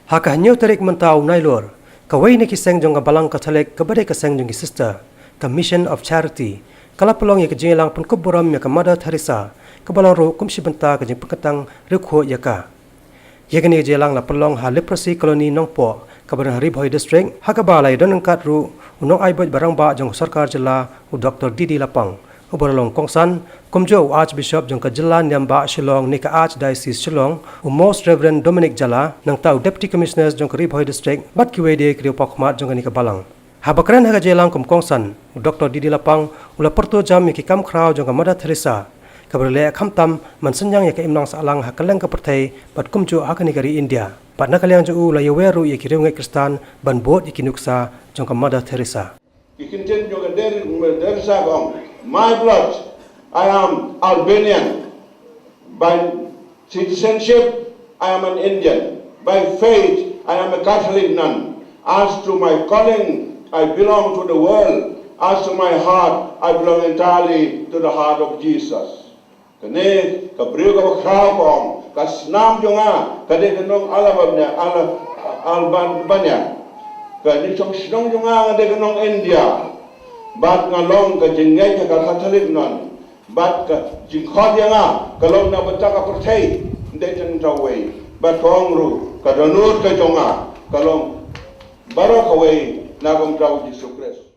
Haka hanyo tarik mentau nailor, kawai ni kiseng jong balang Katolik kabade kiseng jong sister, ka Mission of Charity, kala pelong ya kejelang pun kuburam ya ka Mother Teresa, kabalang ro kumsi benta ka jeng peketang rekho ya ka. Ya kini kejelang la pelong ha leprosy koloni nongpo, kabalang Ribhoi district, haka balai don angkat ru unong aibot barang ba jong sarkar jela u Dr. Didi Lapang. Ubaralong Kongsan, Kumjo Archbishop jong Kajala Nyamba Shillong Nika Archdiocese Shillong, Most Reverend Dominic Jala, nang tau Deputy Commissioners jong Ribhoi District, bat kiwede kriyo pakmat jong Nika Balang. Habakran haga jelang kum Kongsan, Dr. Didi Lapang, ula perto jam yaki kam kraw jong Mother Teresa, kabrele kamtam mansenyang yaki imnang saalang hakaleng kepertai, bat kumjo haka negari India. Bat nakaliang jo ula yaweru yaki reungai Kristan, ban bot yaki nuksa jong Mother Teresa. Ikinten jong dari sabong. My blood, I am Albanian. By citizenship, I am an Indian. By faith, I am a Catholic nun. As to my calling, I belong to the world. As to my heart, I belong entirely to the heart of Jesus. Kene kabriyo ka kraw kong kasnam jonga kade kanong Albania. Kani chong sinong jonga kade kanong India. Bat ngalong ka jengay ka Katolik non, bat ka jingkhod nga kalong na bata ka percay hindi tan taway, bat kongru ka donut ka jonga kalong baro kaway na kong tawo Jesus Christ.